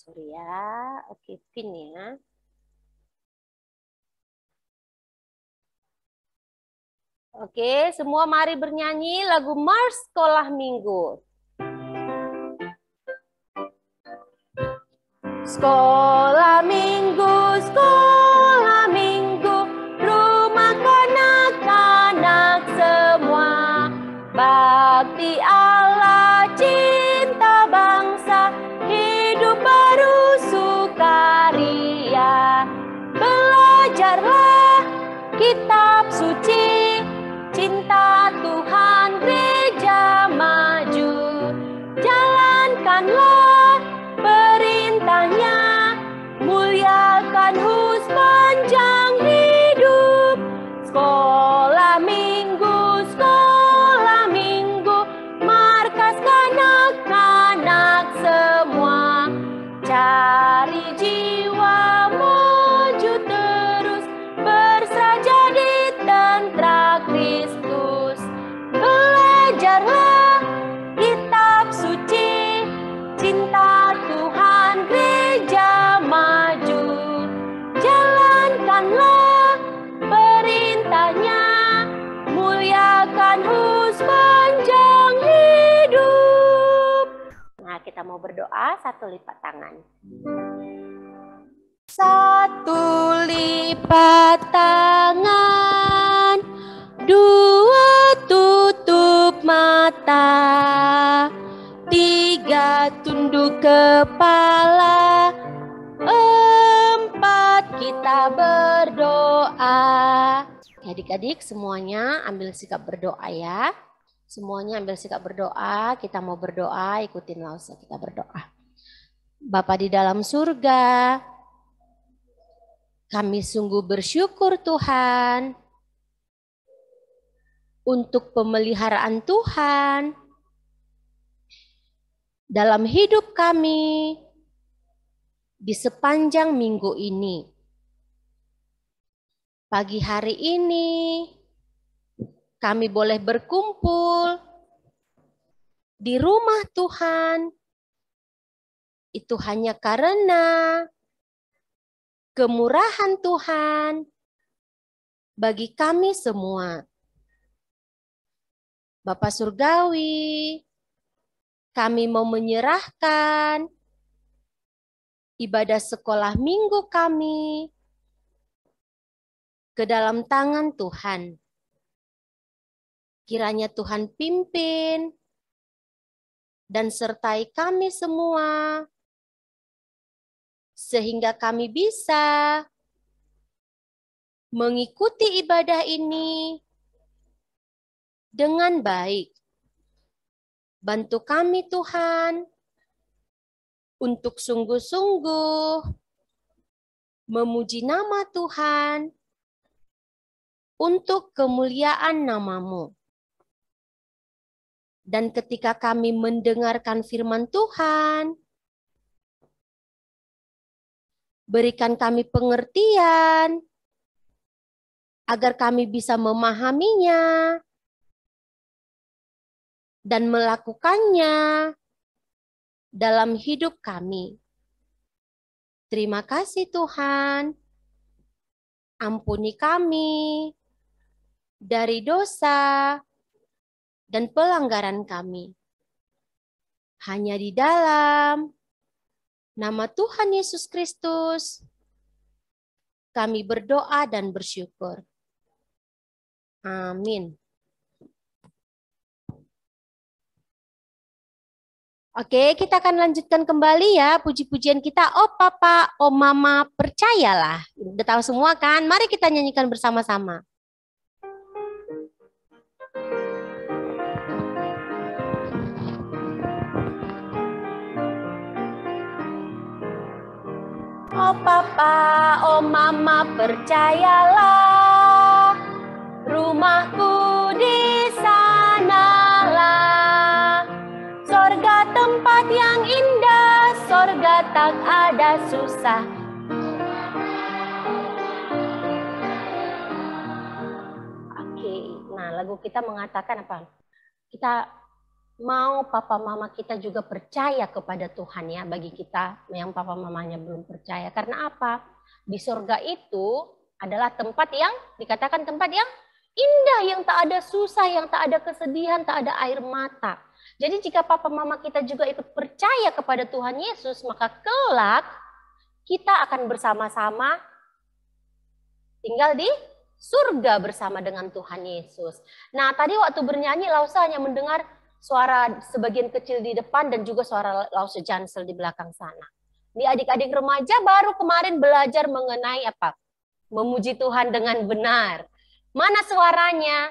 Sorry ya. Oke, pin ya. Oke, semua mari bernyanyi lagu Mars Sekolah Minggu. Sekolah Minggu, sekolah Minggu, rumah kanak-kanak semua. Bakti Allah, cinta bangsa, hidup baru sukaria. Belajarlah kitab suci, cinta Tuhan gereja maju. Jalankanlah perintahnya, muliakan sepanjang hidup. Sekolah Minggu, markas kanak-kanak semua. Cari jiwa maju terus, berserah jadi tentara Kristus. Belajarlah kitab suci, cinta Tuhan gereja maju. Jalankanlah perintahnya, muliakan sepanjang hidup. Nah, kita mau berdoa, satu lipat tangan. Satu lipat tangan, dua tutup mata, tiga tunduk kepala, empat kita berdoa. Adik-adik semuanya ambil sikap berdoa ya. Semuanya ambil sikap berdoa. Kita mau berdoa, ikutin Lausa, kita berdoa. Bapa di dalam surga, kami sungguh bersyukur Tuhan untuk pemeliharaan Tuhan dalam hidup kami di sepanjang minggu ini. Pagi hari ini kami boleh berkumpul di rumah Tuhan. Itu hanya karena kemurahan Tuhan bagi kami semua. Bapa Surgawi, kami mau menyerahkan ibadah sekolah minggu kami ke dalam tangan Tuhan. Kiranya Tuhan pimpin dan sertai kami semua, sehingga kami bisa mengikuti ibadah ini dengan baik. Bantu kami Tuhan untuk sungguh-sungguh memuji nama Tuhan untuk kemuliaan nama-Mu. Dan ketika kami mendengarkan firman Tuhan, berikan kami pengertian agar kami bisa memahaminya dan melakukannya dalam hidup kami. Terima kasih Tuhan. Ampuni kami dari dosa dan pelanggaran kami. Hanya di dalam nama Tuhan Yesus Kristus kami berdoa dan bersyukur. Amin. Oke, kita akan lanjutkan kembali ya puji-pujian kita. Oh Papa, oh Mama, percayalah. Udah tahu semua kan? Mari kita nyanyikan bersama-sama. Oh Papa, oh Mama, percayalah, rumahku di sanalah. Sorga tempat yang indah, sorga tak ada susah. Oke, nah lagu kita mengatakan apa? Kita mau papa mama kita juga percaya kepada Tuhan ya, bagi kita yang papa mamanya belum percaya. Karena apa? Di surga itu adalah tempat yang dikatakan tempat yang indah, yang tak ada susah, yang tak ada kesedihan, tak ada air mata. Jadi jika papa mama kita juga ikut percaya kepada Tuhan Yesus, maka kelak kita akan bersama-sama tinggal di surga bersama dengan Tuhan Yesus. Nah, tadi waktu bernyanyi Lausa hanya mendengar suara sebagian kecil di depan dan juga suara Lause Jansel di belakang sana. Di adik-adik remaja baru kemarin belajar mengenai apa? Memuji Tuhan dengan benar. Mana suaranya?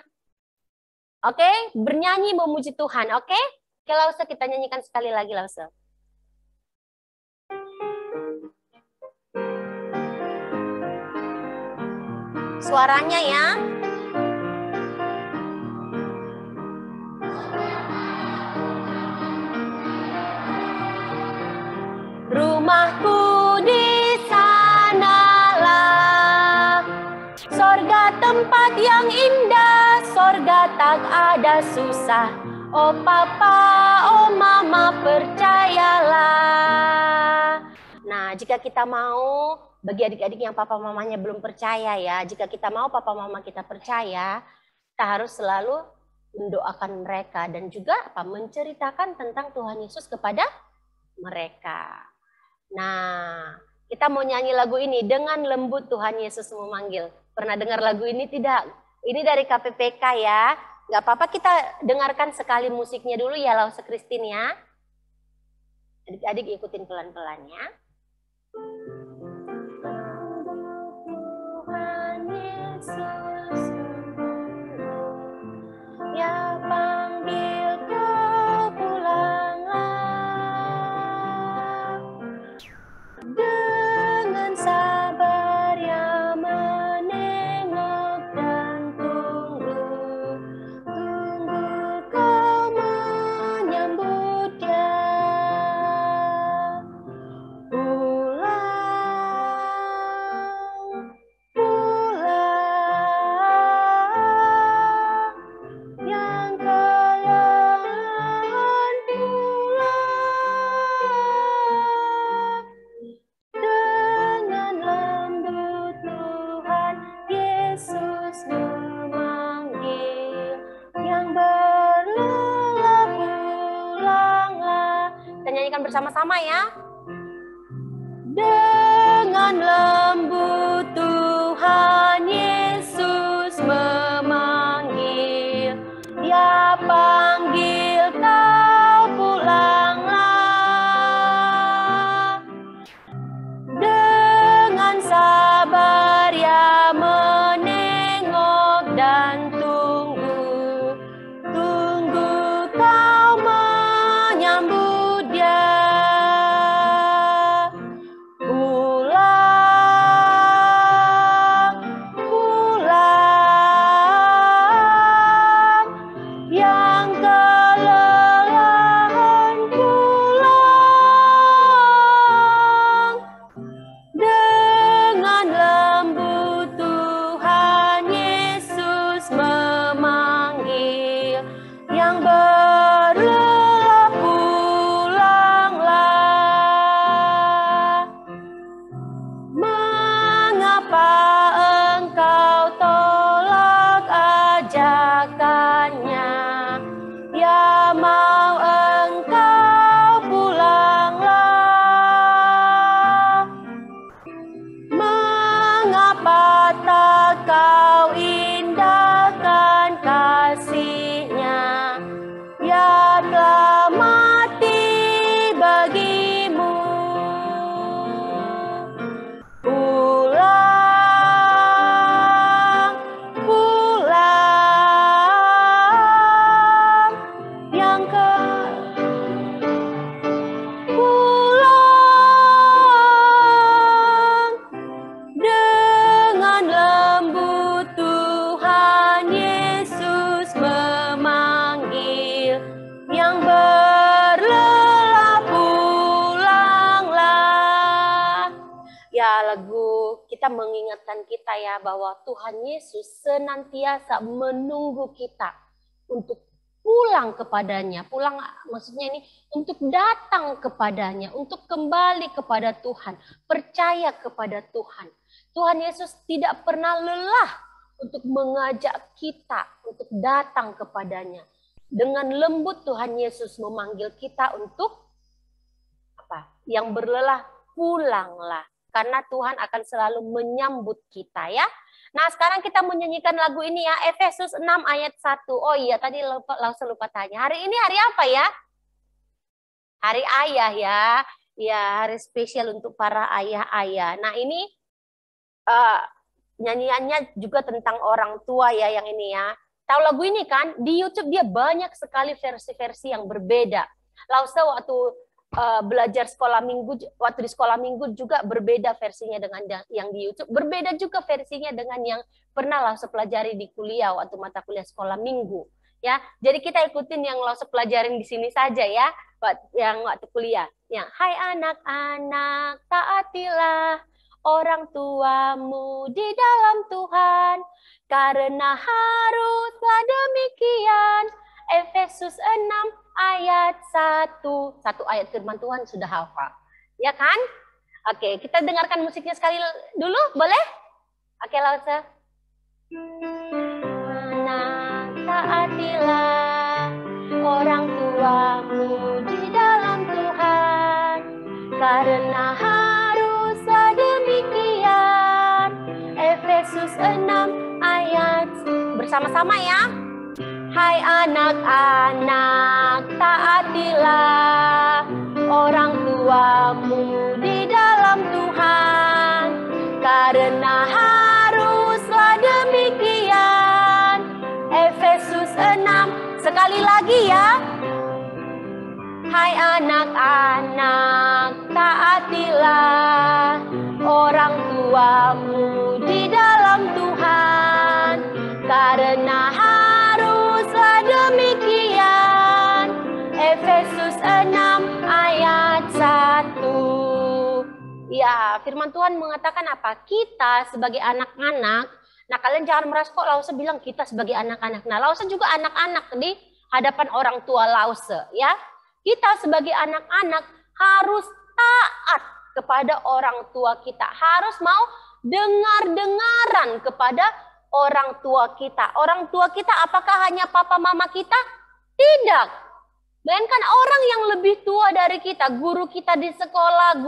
Oke, bernyanyi memuji Tuhan. Oke, oke Lause, kita nyanyikan sekali lagi Lause. Suaranya ya. Rumahku di sanalah, sorga tempat yang indah, sorga tak ada susah. Oh papa, oh mama percayalah. Nah, jika kita mau, bagi adik-adik yang papa mamanya belum percaya ya, jika kita mau papa mama kita percaya, kita harus selalu mendoakan mereka dan juga apa, menceritakan tentang Tuhan Yesus kepada mereka. Nah, kita mau nyanyi lagu ini, Dengan Lembut Tuhan Yesus Memanggil. Pernah dengar lagu ini tidak? Ini dari KPPK ya. Gak apa-apa, kita dengarkan sekali musiknya dulu ya, Lause Christine ya. Adik-adik ikutin pelan-pelan ya. Tuhan Yesus, ya panggil kau pulanglah. Dengan sabar ya menengok dan tunggu, tunggu kau menyambut dia. Pulang, pulang, yang kalian pulang. Dengan lembut Tuhan Yesus memanggil, yang berlelah pulanglah. Kita nyanyikan bersama-sama ya. Dengan lembut Tuhan Yesus memanggil, ya panggil kau pulanglah. Dengan sabar ya menengok dan tunggu, tunggu kau menyambut dia. Pulang, pulang, yang kelelahan pulang. Dengan lembut Tuhan Yesus memanggil, yang berlelah pulanglah. Mengapa engkau tolak ajakannya? Ya mau engkau pulanglah. Mengapa tak kau indahkan kasih-Nya? Ya telah mati bagimu. Pulang, pulang, yang pulang. Dengan lembut Tuhan Yesus memanggil, yang berlelah pulanglah. Ya, lagu kita mengingatkan kita ya bahwa Tuhan Yesus senantiasa menunggu kita untuk pulang kepadanya. Pulang maksudnya ini untuk datang kepadanya, untuk kembali kepada Tuhan, percaya kepada Tuhan. Tuhan Yesus tidak pernah lelah untuk mengajak kita untuk datang kepadanya. Dengan lembut Tuhan Yesus memanggil kita untuk apa? Yang berlelah, pulanglah. Karena Tuhan akan selalu menyambut kita ya. Nah, sekarang kita menyanyikan lagu ini ya, Efesus 6 ayat 1. Oh iya, tadi langsung lupa tanya. Hari ini hari apa ya? Hari ayah ya. Ya, hari spesial untuk para ayah-ayah. Nah, ini nyanyiannya juga tentang orang tua ya yang ini ya. Tahu lagu ini kan? Di YouTube dia banyak sekali versi-versi yang berbeda. Lausa waktu belajar sekolah minggu, waktu di sekolah minggu juga berbeda versinya dengan yang di YouTube. Berbeda juga versinya dengan yang pernah Lausa pelajari di kuliah waktu mata kuliah sekolah minggu. Ya, jadi kita ikutin yang Lausa pelajarin di sini saja ya, yang waktu kuliah. Yang Hai anak-anak, taatilah orang tuamu di dalam Tuhan, karena haruslah demikian. Efesus 6 ayat 1. Satu ayat firman Tuhan sudah hafal. Ya kan? Oke, kita dengarkan musiknya sekali dulu, boleh? Oke, Lausa. Anak, taatilah orang tuamu di dalam Tuhan, karena haruslah demikian. Efesus 6 ayat bersama-sama ya. Hai anak-anak, taatilah orang tuamu di dalam Tuhan, karena haruslah demikian. Efesus 6, sekali lagi ya. Hai anak-anak, taatilah orang tuamu di dalam Tuhan, karena haruslah demikian. Efesus 6 ayat 1. Ya, firman Tuhan mengatakan apa? Kita sebagai anak-anak, nah kalian jangan merasa kok Lausa bilang kita sebagai anak-anak. Nah, Lausa juga anak-anak di hadapan orang tua Lausa ya. Kita sebagai anak-anak harus taat kepada orang tua kita. Harus mau dengar-dengaran kepada orang tua kita. Orang tua kita apakah hanya papa mama kita? Tidak. Melainkan orang yang lebih tua dari kita. Guru kita di sekolah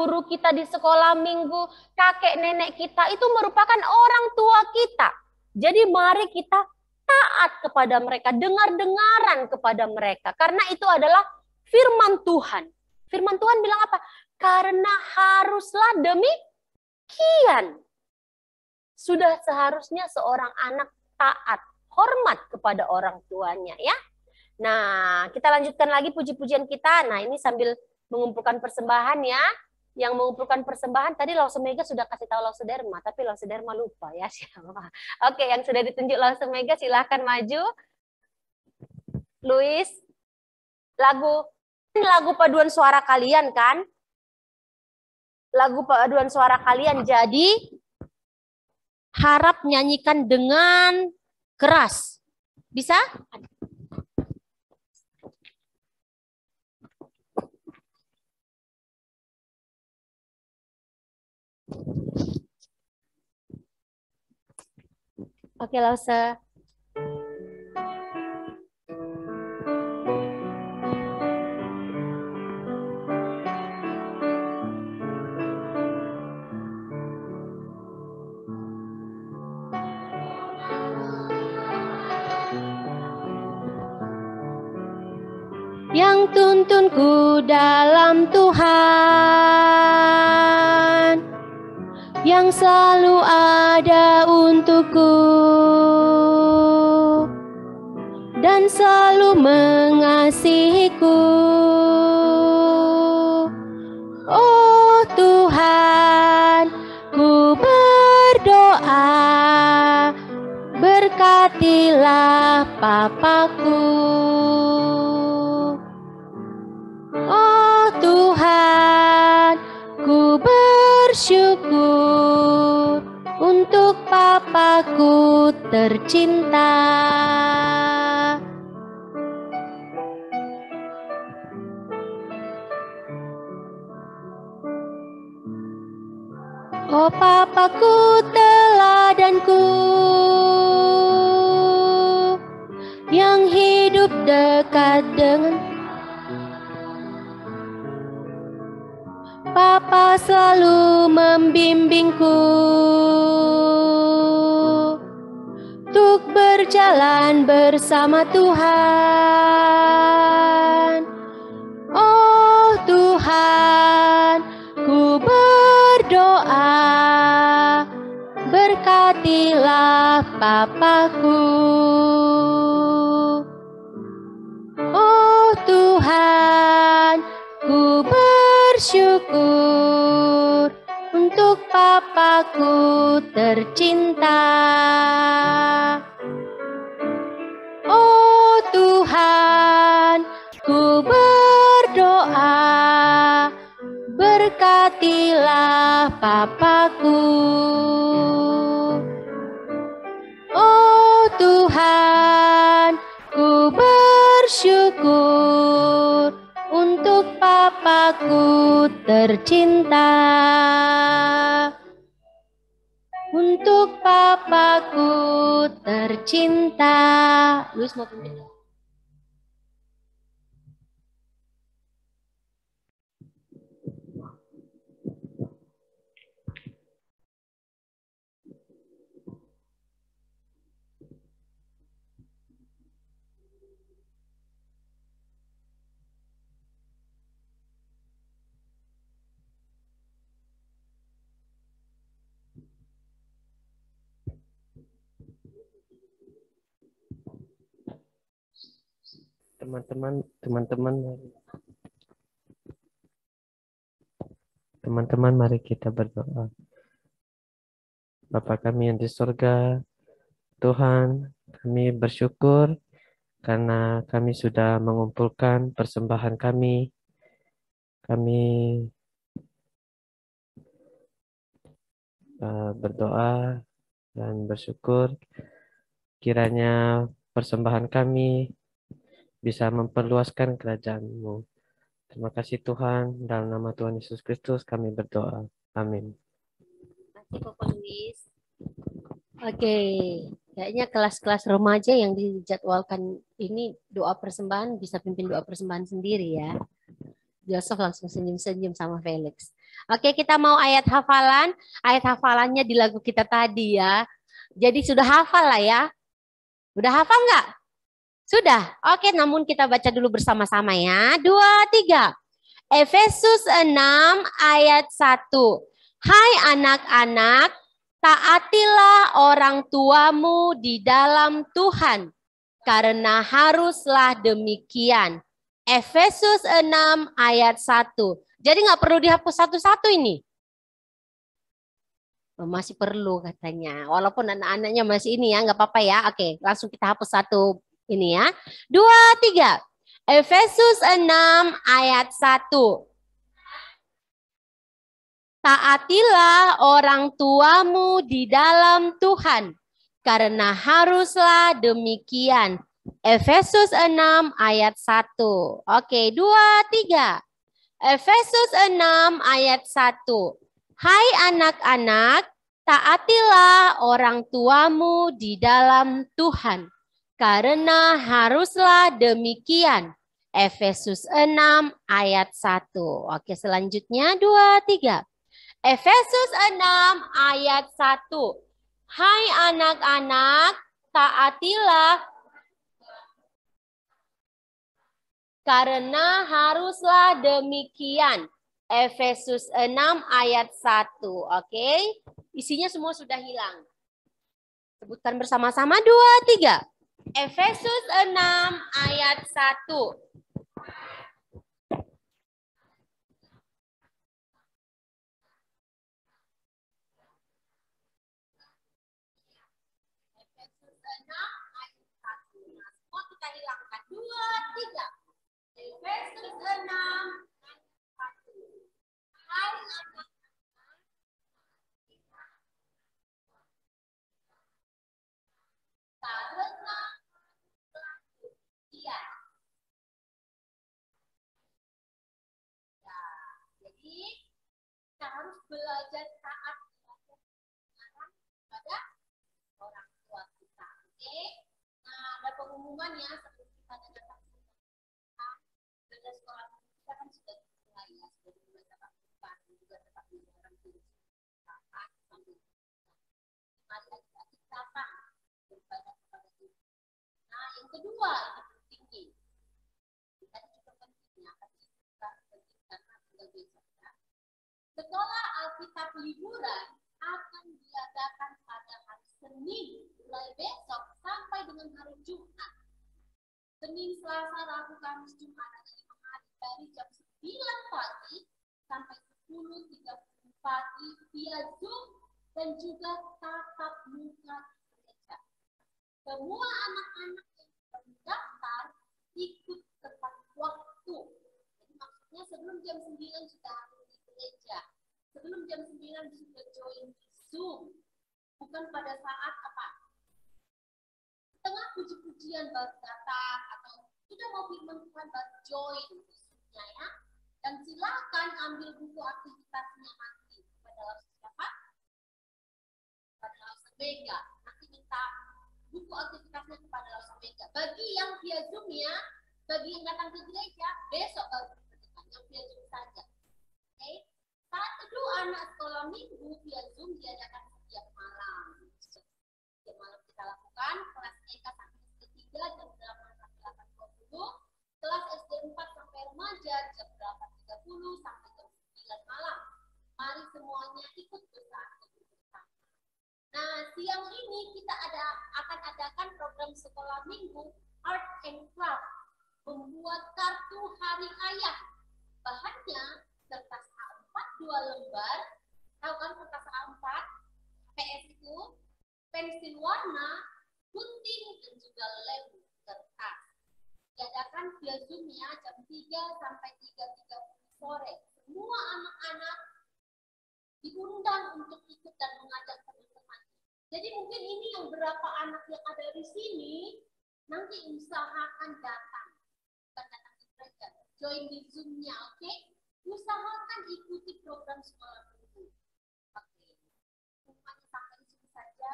minggu, kakek nenek kita itu merupakan orang tua kita. Jadi mari kita taat kepada mereka, dengar-dengaran kepada mereka. Karena itu adalah firman Tuhan. Firman Tuhan bilang apa? Karena haruslah demikian. Sudah seharusnya seorang anak taat, hormat kepada orang tuanya ya. Nah, kita lanjutkan lagi puji-pujian kita. Nah, ini sambil mengumpulkan persembahan ya. Yang mengumpulkan persembahan tadi Lausa Mega sudah kasih tahu Lausa Derma, tapi Lausa Derma lupa ya siapa. Oke, yang sudah ditunjuk Lausa Mega silahkan maju. Luis, lagu paduan suara kalian kan? Lagu paduan suara kalian, jadi harap nyanyikan dengan keras. Bisa? Oke, Lausa. Yang tuntunku dalam Tuhan, yang selalu ada untukku dan selalu mengasihiku. Oh Tuhan, ku berdoa, berkatilah papaku. Oh Tuhan, ku bersyukur untuk papaku tercinta. Oh Papaku teladanku yang hidup dekat dengan Papa selalu membimbingku untuk berjalan bersama Tuhan. Oh Tuhan, ku berdoa, berkatilah Papaku. Oh Tuhan, ku bersyukur untuk Papaku tercinta. Oh Tuhan, ku berdoa, berkatilah Papaku. Oh Tuhan, ku bersyukur untuk Papaku tercinta. Untuk Papaku tercinta. Luis mau pimpin. Teman-teman, mari kita berdoa. Bapa kami yang di surga, Tuhan, kami bersyukur karena kami sudah mengumpulkan persembahan kami. Kami berdoa dan bersyukur kiranya persembahan kami bisa memperluaskan kerajaan-Mu. Terima kasih Tuhan, dalam nama Tuhan Yesus Kristus kami berdoa. Amin. Terima kasih Luis. Oke, kayaknya kelas-kelas remaja yang dijadwalkan ini doa persembahan bisa pimpin doa persembahan sendiri ya. Joseph langsung senyum-senyum sama Felix. Oke, kita mau ayat hafalan. Ayat hafalannya di lagu kita tadi ya. Jadi sudah hafal lah ya. Udah hafal nggak? Sudah? Oke, namun kita baca dulu bersama-sama ya. 2, 3. Efesus 6 ayat 1. Hai anak-anak, taatilah orang tuamu di dalam Tuhan, karena haruslah demikian. Efesus 6 ayat 1. Jadi nggak perlu dihapus satu-satu ini. Masih perlu katanya. Walaupun anak-anaknya masih ini ya, nggak apa-apa ya. Oke, langsung kita hapus satu ini ya. 2, 3. Efesus 6 ayat 1. Taatilah orang tuamu di dalam Tuhan, karena haruslah demikian. Efesus 6 ayat 1. Oke, 2, 3. Efesus 6 ayat 1. Hai anak-anak, taatilah orang tuamu di dalam Tuhan, karena haruslah demikian. Efesus 6 ayat 1. Oke, selanjutnya 2, 3. Efesus 6 ayat 1. Hai anak-anak, taatilah karena haruslah demikian. Efesus 6 ayat 1. Oke. Isinya semua sudah hilang. Sebutkan bersama-sama 2, 3. Efesus 6 ayat 1. Semua kita hilangkan. 2, 3. Efesus 6 ayat 1. Jadi kita harus belajar taat Oke. Nah, ada pengumuman ya sebelum kita datang belajar sekolah kita kan sudah dimulai ya, sudah dimulai tatap muka dan juga tatap muka orang tua. Sambil mari adik-adik datang beribadah kepada Tuhan. Nah, yang kedua ini penting nih. Tadi juga pentingnya tapi juga penting karena sudah biasa. Sekolah Alkitab liburan akan diadakan pada hari Senin mulai besok sampai dengan hari Jumat. Senin, Selasa, Rabu, Kamis, Jumat ada 5 hari dari jam 9 pagi sampai 10.30 pagi via Zoom dan juga tatap muka di gereja. Semua anak-anak yang terdaftar ikut tepat waktu. Jadi maksudnya sebelum jam 9 sudah harus di gereja. Sebelum jam 9 sudah join di Zoom. Bukan pada saat apa? Tengah puji-pujian baru datang atau sudah mau firman Tuhan baru join Zoom-nya ya. Dan silakan ambil buku aktivitasnya nanti pada siapa? Pada Lausa Mega. Nanti minta buku aktivitasnya kepada Lausa Mega. Bagi yang via Zoom ya, bagi yang datang ke gereja, besok baru diberikan yang via Zoom saja. Oke? Saat teduh anak sekolah minggu via Zoom diadakan setiap malam. Setiap malam kita lakukan kelas TK sampai SD 3 jam 8 sampai 8.20, kelas SD 4 sampai remaja jam 8.30 sampai jam 9 malam. Mari semuanya ikut bersama. Nah, siang ini kita akan adakan program sekolah minggu Art and Craft, membuat kartu hari ayah. Bahannya kertas A4 2 lembar, tahu kan kertas A4, PS itu, pensil warna, gunting dan juga lem kertas. Diadakan via Zoom ya, jam 3 sampai 3.30 sore. Semua anak-anak diundang untuk ikut dan mengajak teman-teman. Jadi mungkin ini yang berapa anak yang ada di sini nanti usahakan datang, bukan datang ke gereja, join di Zoom-nya, oke? Usahakan ikuti program sekolah minggu. Oke. Semuanya sampai di sini saja.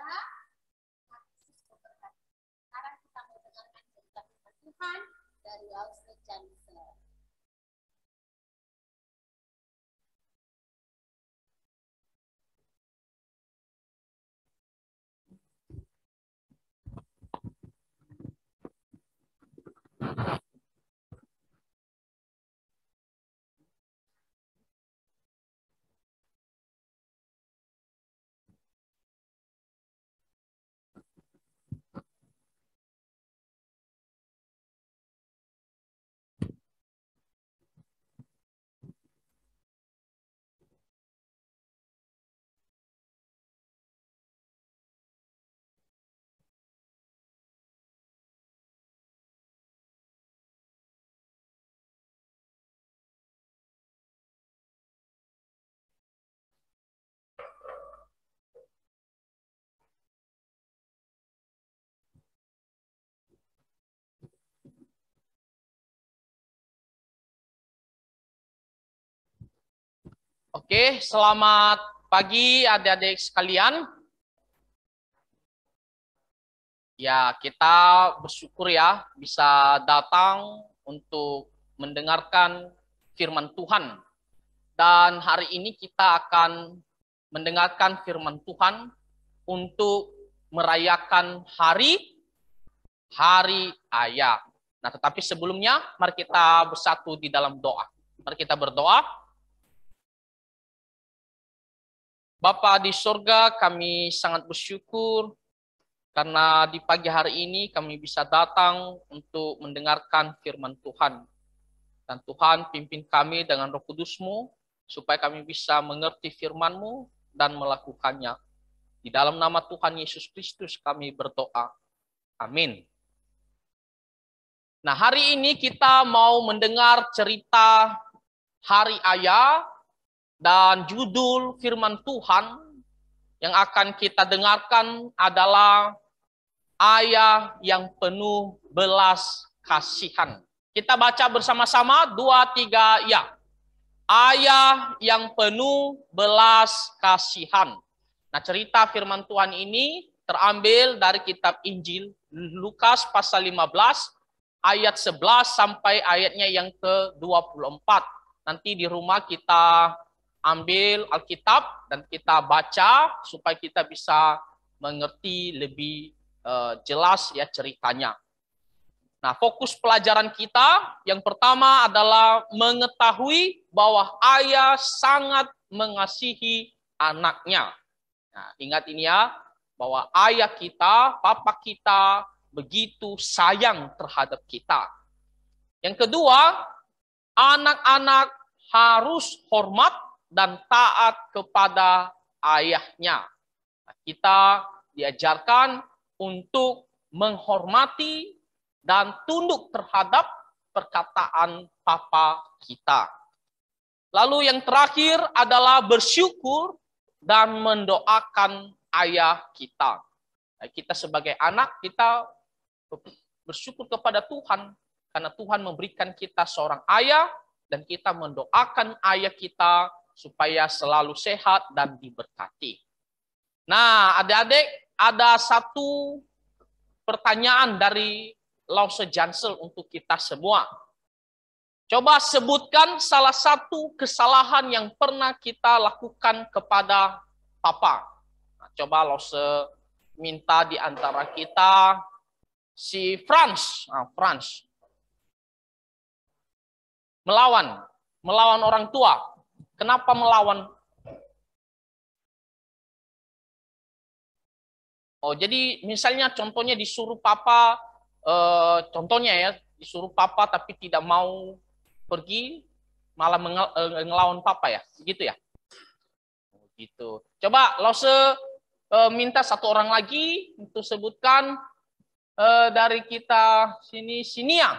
Sekarang kita mau dengarkan cerita firman Tuhan dari Lausa Jansen. Oke, selamat pagi adik-adik sekalian. Ya, kita bersyukur ya bisa datang untuk mendengarkan firman Tuhan. Dan hari ini kita akan mendengarkan firman Tuhan untuk merayakan hari Ayah. Nah, tetapi sebelumnya mari kita bersatu di dalam doa. Mari kita berdoa. Bapa di surga, kami sangat bersyukur karena di pagi hari ini kami bisa datang untuk mendengarkan firman Tuhan. Dan Tuhan pimpin kami dengan Roh Kudus-Mu supaya kami bisa mengerti firman-Mu dan melakukannya. Di dalam nama Tuhan Yesus Kristus kami berdoa. Amin. Nah, hari ini kita mau mendengar cerita Hari Ayah. Dan judul firman Tuhan yang akan kita dengarkan adalah Ayah yang penuh belas kasihan. Kita baca bersama-sama 2, 3 ya. Ayah yang penuh belas kasihan. Nah, cerita firman Tuhan ini terambil dari kitab Injil Lukas pasal 15 ayat 11 sampai ayatnya yang ke-24. Nanti di rumah kita ambil Alkitab dan kita baca supaya kita bisa mengerti lebih jelas ya ceritanya. Nah, fokus pelajaran kita yang pertama adalah mengetahui bahwa ayah sangat mengasihi anaknya. Nah, ingat ini ya, bahwa ayah kita, papa kita begitu sayang terhadap kita. Yang kedua, anak-anak harus hormat dan taat kepada ayahnya. Nah, kita diajarkan untuk menghormati dan tunduk terhadap perkataan papa kita. Lalu yang terakhir adalah bersyukur dan mendoakan ayah kita. Nah, kita sebagai anak, kita bersyukur kepada Tuhan, karena Tuhan memberikan kita seorang ayah, dan kita mendoakan ayah kita supaya selalu sehat dan diberkati. Nah, adik-adik, ada satu pertanyaan dari Lause Jansel untuk kita semua. Coba sebutkan salah satu kesalahan yang pernah kita lakukan kepada papa. Nah, coba Lause minta di antara kita si Franz. Nah, Franz. Melawan orang tua. Kenapa melawan? Oh, jadi misalnya contohnya disuruh papa, contohnya ya, disuruh papa tapi tidak mau pergi, malah ngelawan papa ya, gitu ya? Gitu. Coba Lause minta satu orang lagi untuk sebutkan dari kita sini, Sinia.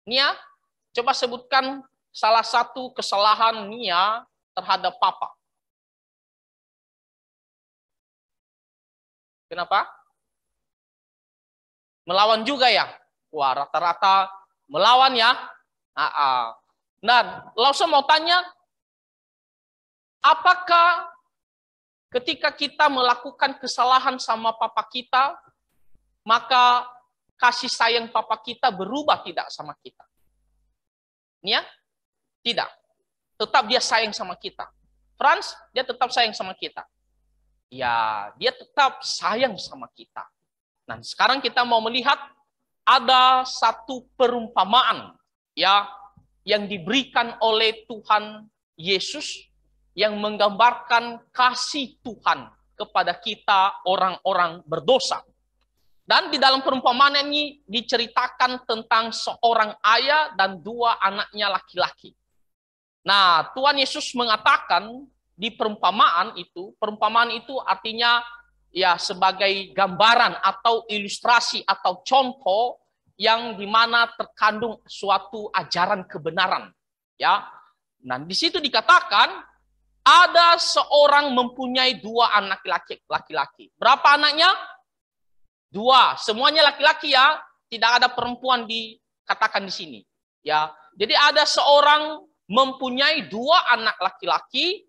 Nia, coba sebutkan salah satu kesalahan Nia terhadap papa. Kenapa? Melawan juga ya? Wah, rata-rata melawan ya. Dan Lause mau tanya, apakah ketika kita melakukan kesalahan sama papa kita, maka kasih sayang papa kita berubah tidak sama kita? Ya? Tidak. Tetap dia sayang sama kita. Franz, dia tetap sayang sama kita. Ya, dia tetap sayang sama kita. Nah, sekarang kita mau melihat ada satu perumpamaan ya yang diberikan oleh Tuhan Yesus yang menggambarkan kasih Tuhan kepada kita orang-orang berdosa. Dan di dalam perumpamaan ini diceritakan tentang seorang ayah dan dua anaknya laki-laki. Nah, Tuhan Yesus mengatakan di perumpamaan itu artinya ya sebagai gambaran atau ilustrasi atau contoh yang dimana terkandung suatu ajaran kebenaran. Ya, nah di situ dikatakan ada seorang mempunyai dua anak laki-laki. Berapa anaknya? Dua, semuanya laki-laki ya, tidak ada perempuan dikatakan di sini. Ya, jadi ada seorang mempunyai dua anak laki-laki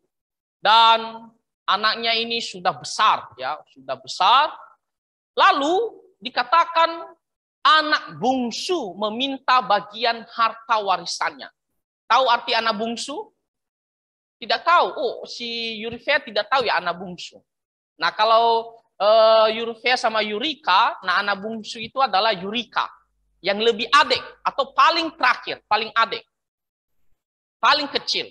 dan anaknya ini sudah besar, ya, sudah besar. Lalu dikatakan anak bungsu meminta bagian harta warisannya. Tahu arti anak bungsu? Tidak tahu. Oh, si Yurifea tidak tahu ya anak bungsu. Nah, kalau Yurifea sama Yurika, nah anak bungsu itu adalah Yurika, yang lebih adik atau paling terakhir, paling adik, paling kecil.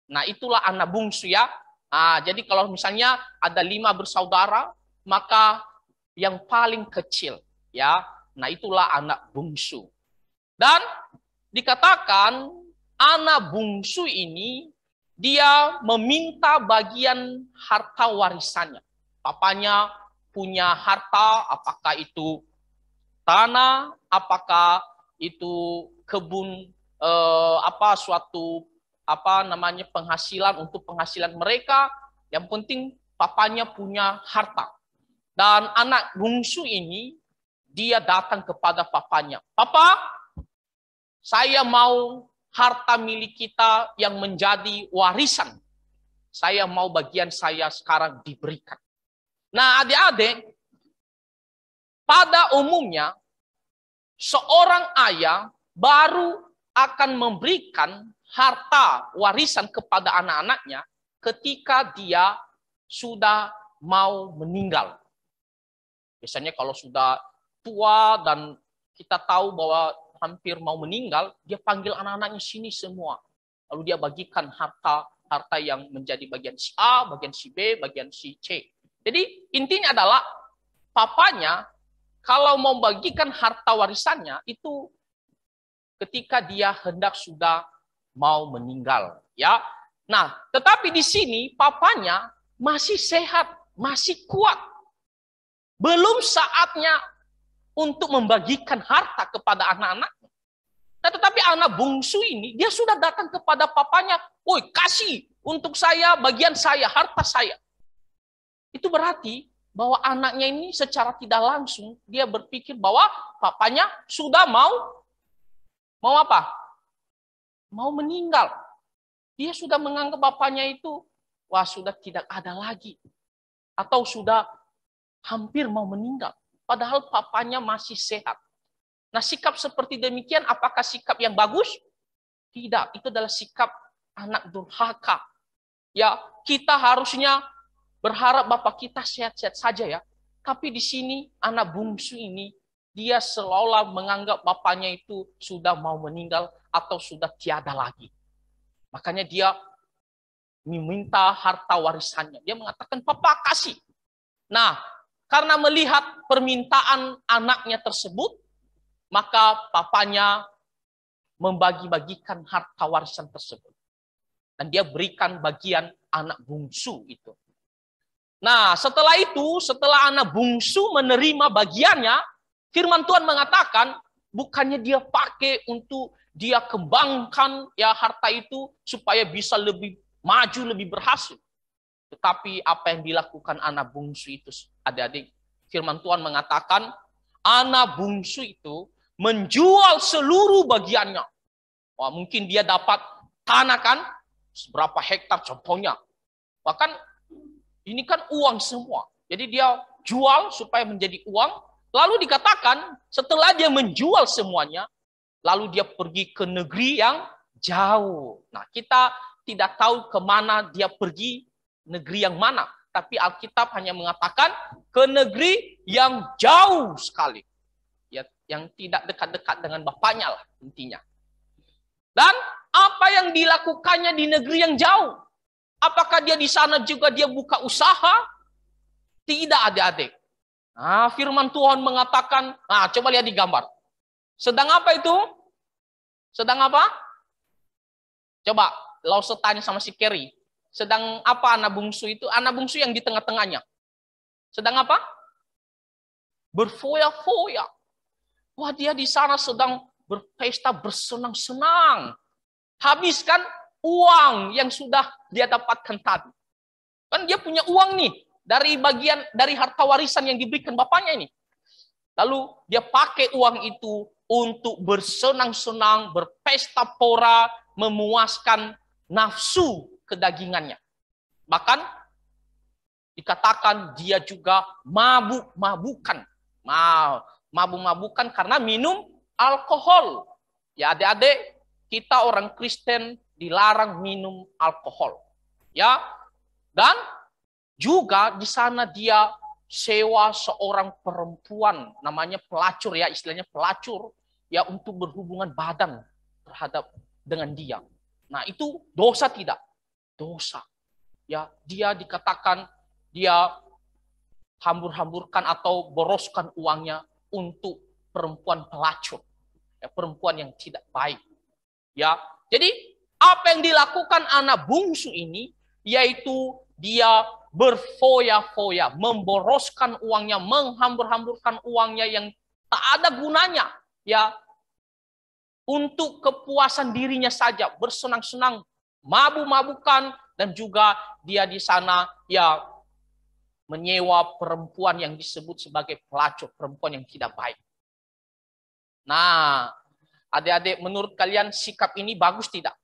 Nah, itulah anak bungsu ya. Nah, jadi kalau misalnya ada 5 bersaudara, maka yang paling kecil ya. Nah, itulah anak bungsu. Dan dikatakan anak bungsu ini dia meminta bagian harta warisannya. Papanya punya harta, apakah itu tanah, apakah itu kebun, suatu penghasilan untuk penghasilan mereka. Yang penting papanya punya harta. Dan anak bungsu ini dia datang kepada papanya. Papa, saya mau harta milik kita yang menjadi warisan. Saya mau bagian saya sekarang diberikan. Nah, adik-adik, pada umumnya seorang ayah baru akan memberikan harta warisan kepada anak-anaknya ketika dia sudah mau meninggal. Biasanya kalau sudah tua dan kita tahu bahwa hampir mau meninggal, dia panggil anak-anaknya sini semua. Lalu dia bagikan harta yang menjadi bagian si A, bagian si B, bagian si C. Jadi intinya adalah papanya kalau mau bagikan harta warisannya itu ketika dia hendak sudah mau meninggal, ya. Nah, tetapi di sini papanya masih sehat, masih kuat. Belum saatnya untuk membagikan harta kepada anak-anaknya. Nah, tetapi anak bungsu ini dia sudah datang kepada papanya, "Woi, kasih untuk saya bagian saya, harta saya." Itu berarti bahwa anaknya ini secara tidak langsung dia berpikir bahwa papanya sudah mau apa? Mau meninggal. Dia sudah menganggap bapaknya itu wah sudah tidak ada lagi atau sudah hampir mau meninggal. Padahal papanya masih sehat. Nah, sikap seperti demikian apakah sikap yang bagus? Tidak, itu adalah sikap anak durhaka. Ya, kita harusnya berharap bapak kita sehat-sehat saja ya. Tapi di sini anak bungsu ini dia seolah menganggap bapaknya itu sudah mau meninggal atau sudah tiada lagi. Makanya dia meminta harta warisannya. Dia mengatakan, "Papa kasih." Nah, karena melihat permintaan anaknya tersebut, maka papanya membagi-bagikan harta warisan tersebut. Dan dia berikan bagian anak bungsu itu. Nah, setelah itu, setelah anak bungsu menerima bagiannya, firman Tuhan mengatakan, bukannya dia pakai untuk dia kembangkan ya harta itu supaya bisa lebih maju, lebih berhasil. Tetapi apa yang dilakukan anak bungsu itu, adik-adik, firman Tuhan mengatakan, anak bungsu itu menjual seluruh bagiannya. Wah, mungkin dia dapat tanah kan, seberapa hektar contohnya. Bahkan ini kan uang semua. Jadi dia jual supaya menjadi uang. Lalu dikatakan setelah dia menjual semuanya, lalu dia pergi ke negeri yang jauh. Nah, kita tidak tahu kemana dia pergi, negeri yang mana. Tapi Alkitab hanya mengatakan ke negeri yang jauh sekali. Ya, yang tidak dekat-dekat dengan bapaknya lah intinya. Dan apa yang dilakukannya di negeri yang jauh? Apakah dia di sana juga dia buka usaha? Tidak, adik-adik. Nah, firman Tuhan mengatakan, nah coba lihat di gambar. Sedang apa itu? Sedang apa? Coba, Lause tanya sama si Kerry. Sedang apa anak bungsu itu? Anak bungsu yang di tengah-tengahnya. Sedang apa? Berfoya-foya. Wah, dia di sana sedang berpesta, bersenang-senang. Habiskan uang yang sudah dia dapatkan tadi. Kan dia punya uang nih dari bagian dari harta warisan yang diberikan bapaknya ini. Lalu dia pakai uang itu untuk bersenang-senang, berpesta pora, memuaskan nafsu kedagingannya. Bahkan dikatakan dia juga mabuk-mabukan. Mabuk-mabukan karena minum alkohol. Ya adik-adik, kita orang Kristen dilarang minum alkohol. Ya. Dan juga di sana dia sewa seorang perempuan namanya pelacur ya, istilahnya pelacur ya untuk berhubungan badan terhadap dengan dia. Nah, itu dosa tidak? Dosa. Ya, dia dikatakan dia hambur-hamburkan atau boroskan uangnya untuk perempuan pelacur. Ya, perempuan yang tidak baik. Ya, jadi apa yang dilakukan anak bungsu ini yaitu dia berfoya-foya, memboroskan uangnya, menghambur-hamburkan uangnya yang tak ada gunanya, ya, untuk kepuasan dirinya saja, bersenang-senang, mabuk-mabukan, dan juga dia di sana ya menyewa perempuan yang disebut sebagai pelacur, perempuan yang tidak baik. Nah, adik-adik, menurut kalian sikap ini bagus tidak?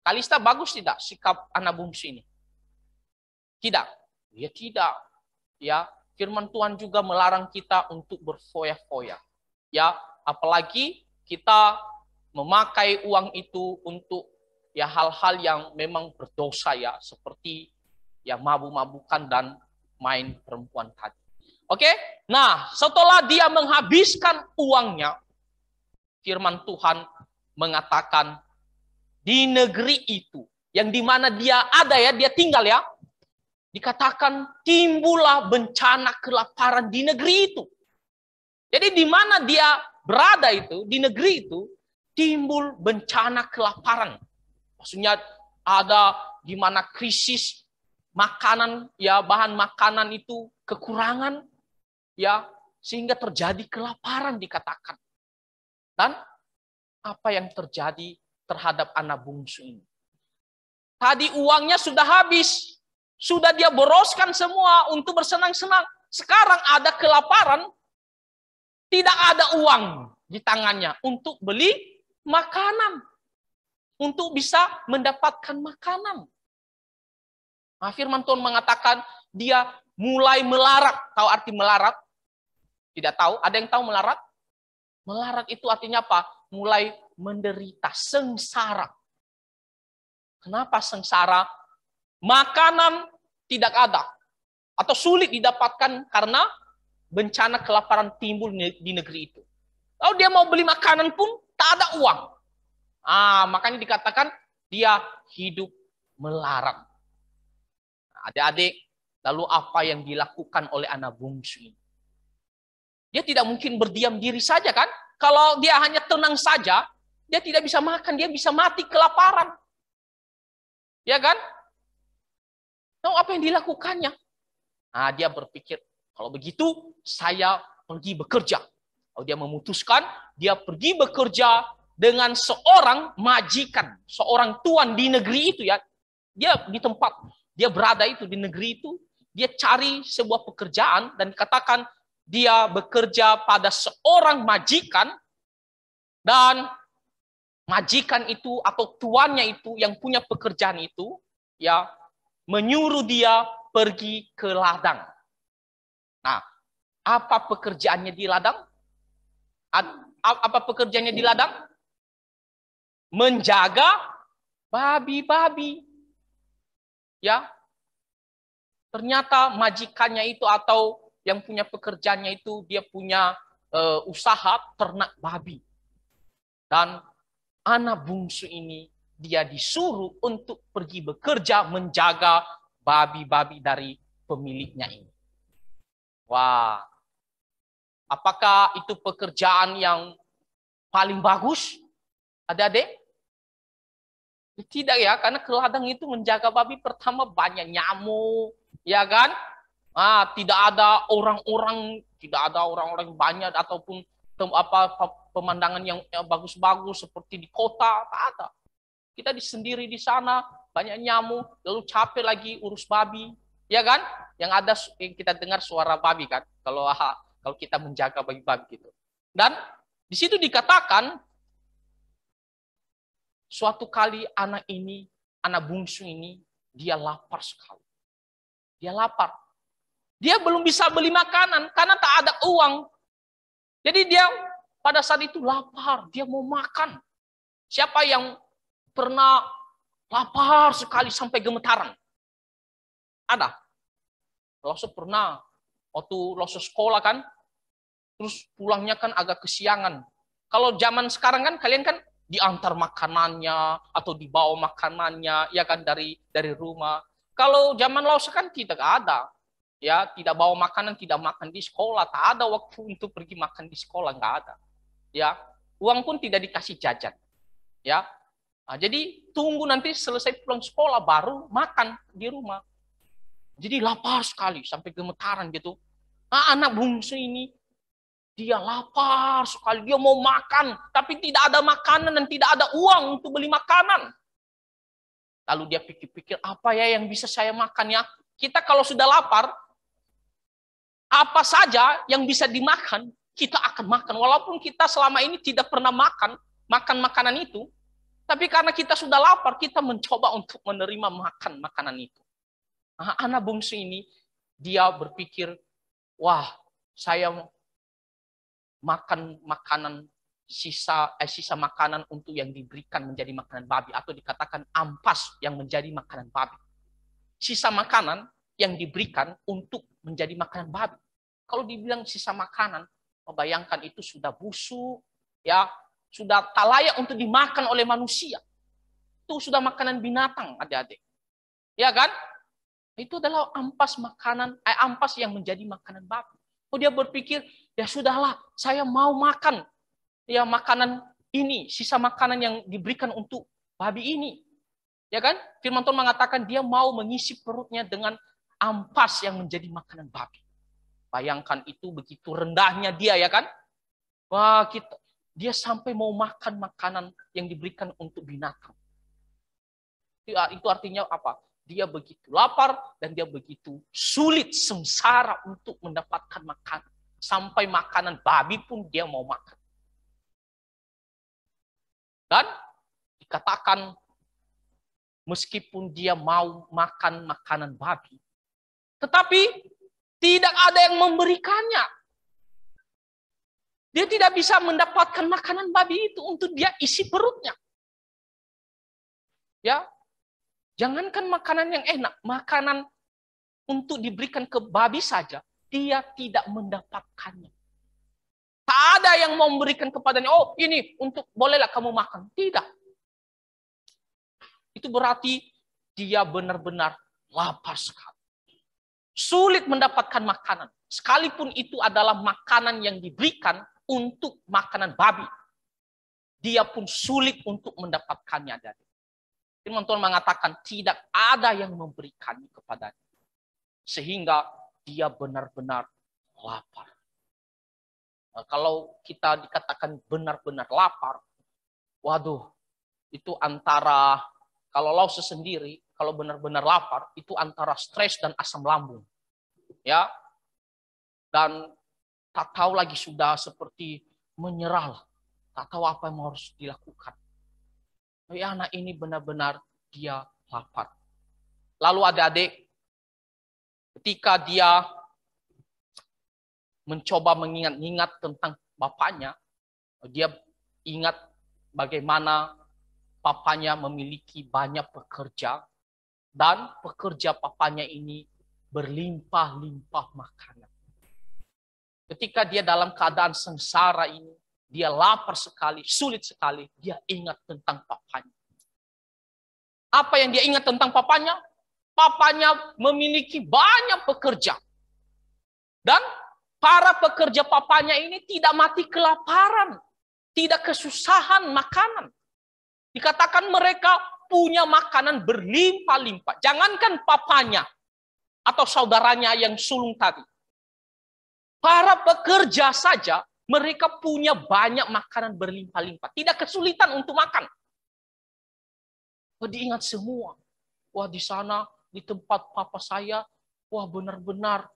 Kalista, bagus tidak sikap anak bungsu ini? Tidak. Ya tidak. Ya, firman Tuhan juga melarang kita untuk berfoya-foya. Ya, apalagi kita memakai uang itu untuk ya hal-hal yang memang berdosa ya, seperti ya mabuk-mabukan dan main perempuan tadi. Oke? Nah, setelah dia menghabiskan uangnya, firman Tuhan mengatakan di negeri itu yang dimana dia ada ya, dia tinggal ya, dikatakan timbullah bencana kelaparan di negeri itu. Jadi di mana dia berada itu, di negeri itu, timbul bencana kelaparan. Maksudnya ada di mana krisis makanan, ya bahan makanan itu kekurangan, ya sehingga terjadi kelaparan dikatakan. Dan apa yang terjadi terhadap anak bungsu ini? Tadi uangnya sudah habis, sudah dia boroskan semua untuk bersenang-senang. Sekarang ada kelaparan, tidak ada uang di tangannya untuk beli makanan, untuk bisa mendapatkan makanan. Nah, firman Tuhan mengatakan dia mulai melarat. Tahu arti melarat? Tidak tahu? Ada yang tahu melarat? Melarat itu artinya apa? Mulai menderita, sengsara. Kenapa sengsara? Makanan tidak ada atau sulit didapatkan karena bencana kelaparan timbul di negeri itu. Kalau dia mau beli makanan pun tak ada uang. Makanya dikatakan dia hidup melarat. Adik-adik, lalu apa yang dilakukan oleh anak bungsu ini? Dia tidak mungkin berdiam diri saja kan? Kalau dia hanya tenang saja, dia tidak bisa makan, dia bisa mati kelaparan. Ya kan? Tahu apa yang dilakukannya? Nah, dia berpikir, kalau begitu saya pergi bekerja. Kalau dia memutuskan, dia pergi bekerja dengan seorang majikan, seorang tuan di negeri itu ya. Dia di tempat dia berada itu di negeri itu, dia cari sebuah pekerjaan dan katakan dia bekerja pada seorang majikan dan majikan itu atau tuannya itu yang punya pekerjaan itu ya menyuruh dia pergi ke ladang. Nah, apa pekerjaannya di ladang? Apa pekerjaannya di ladang? Menjaga babi-babi. Ya. Ternyata majikannya itu atau yang punya pekerjaannya itu dia punya usaha ternak babi. Dan anak bungsu ini dia disuruh untuk pergi bekerja menjaga babi-babi dari pemiliknya ini. Wah, apakah itu pekerjaan yang paling bagus, adik-adik? Tidak ya, karena ke ladang itu menjaga babi pertama banyak nyamuk, ya kan? Tidak ada orang-orang, banyak ataupun pemandangan yang bagus-bagus seperti di kota, tak ada. Kita sendiri di sana banyak nyamuk, lalu capek lagi urus babi, ya kan? Yang ada yang kita dengar suara babi kan? Kalau kita menjaga babi-babi gitu. Dan di situ dikatakan suatu kali anak bungsu ini dia lapar sekali. Dia lapar. Dia belum bisa beli makanan karena tak ada uang. Jadi dia pada saat itu lapar, dia mau makan. Siapa yang pernah lapar sekali sampai gemetaran? Ada. Lalu pernah waktu lalu sekolah kan, terus pulangnya kan agak kesiangan. Kalau zaman sekarang kan kalian kan diantar makanannya atau dibawa makanannya ya kan dari rumah. Kalau zaman lalu kan tidak ada. Ya, tidak bawa makanan, tidak makan di sekolah, tak ada waktu untuk pergi makan di sekolah, nggak ada. Ya, uang pun tidak dikasih jajan. Ya. Jadi tunggu nanti selesai pulang sekolah baru makan di rumah. Jadi lapar sekali sampai gemetaran gitu. Anak bungsu ini dia lapar sekali, dia mau makan, tapi tidak ada makanan dan tidak ada uang untuk beli makanan. Lalu dia pikir-pikir, apa ya yang bisa saya makan ya? Kita kalau sudah lapar, apa saja yang bisa dimakan, kita akan makan. Walaupun kita selama ini tidak pernah makan makanan itu, tapi karena kita sudah lapar, kita mencoba untuk menerima makan makanan itu. Anak bungsu ini, dia berpikir, wah, saya makan makanan sisa makanan untuk yang diberikan menjadi makanan babi, atau dikatakan ampas yang menjadi makanan babi. Sisa makanan yang diberikan untuk menjadi makanan babi. Kalau dibilang sisa makanan, bayangkan itu sudah busuk, ya, sudah tak layak untuk dimakan oleh manusia. Itu sudah makanan binatang, adik-adik. Ya kan? Itu adalah ampas makanan, ampas yang menjadi makanan babi. Oh, dia berpikir, ya sudahlah, saya mau makan ya makanan ini, sisa makanan yang diberikan untuk babi ini. Ya kan? Firman Tuhan mengatakan dia mau mengisi perutnya dengan ampas yang menjadi makanan babi. Bayangkan itu begitu rendahnya dia, ya kan? Wah, dia sampai mau makan makanan yang diberikan untuk binatang. Itu artinya apa? Dia begitu lapar dan dia begitu sulit, sengsara untuk mendapatkan makanan. Sampai makanan babi pun dia mau makan. Dan dikatakan meskipun dia mau makan makanan babi, tetapi tidak ada yang memberikannya. Dia tidak bisa mendapatkan makanan babi itu untuk dia isi perutnya. Ya, jangankan makanan yang enak, makanan untuk diberikan ke babi saja, dia tidak mendapatkannya. Tak ada yang mau memberikan kepadanya, oh ini untuk bolehlah kamu makan. Tidak. Itu berarti dia benar-benar lapar sekali. Sulit mendapatkan makanan. Sekalipun itu adalah makanan yang diberikan untuk makanan babi. Dia pun sulit untuk mendapatkannya. Firman Tuhan mengatakan tidak ada yang memberikannya kepadanya. Sehingga dia benar-benar lapar. Kalau kita dikatakan benar-benar lapar, waduh, itu antara, kalau Lause sendiri, kalau benar-benar lapar, itu antara stres dan asam lambung. Ya, dan tak tahu lagi sudah seperti menyerah, tak tahu apa yang harus dilakukan. Ya, anak ini benar-benar dia lapar. Lalu adik-adik, ketika dia mencoba mengingat-ingat tentang bapaknya, dia ingat bagaimana papanya memiliki banyak pekerja, dan pekerja papanya ini berlimpah-limpah makanan. Ketika dia dalam keadaan sengsara ini, dia lapar sekali, sulit sekali, dia ingat tentang papanya. Apa yang dia ingat tentang papanya? Papanya memiliki banyak pekerja. Dan para pekerja papanya ini tidak mati kelaparan, tidak kesusahan makanan. Dikatakan mereka punya makanan berlimpah-limpah. Jangankan papanya atau saudaranya yang sulung tadi. Para pekerja saja mereka punya banyak makanan berlimpah-limpah. Tidak kesulitan untuk makan. Diingat semua. Wah, di sana, di tempat papa saya, wah benar-benar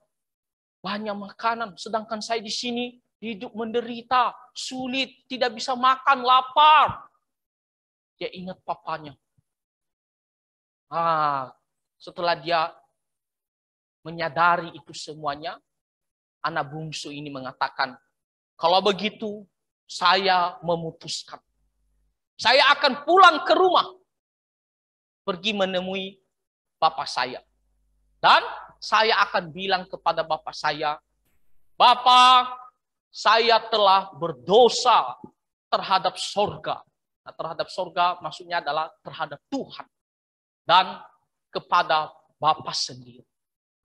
banyak makanan. Sedangkan saya di sini hidup menderita, sulit, tidak bisa makan, lapar. Dia ingat papanya. Setelah dia menyadari itu semuanya, anak bungsu ini mengatakan, kalau begitu saya memutuskan. Saya akan pulang ke rumah. Pergi menemui bapak saya. Dan saya akan bilang kepada bapak saya, Bapak, saya telah berdosa terhadap sorga. Nah, terhadap sorga maksudnya adalah terhadap Tuhan. Dan kepada bapak sendiri.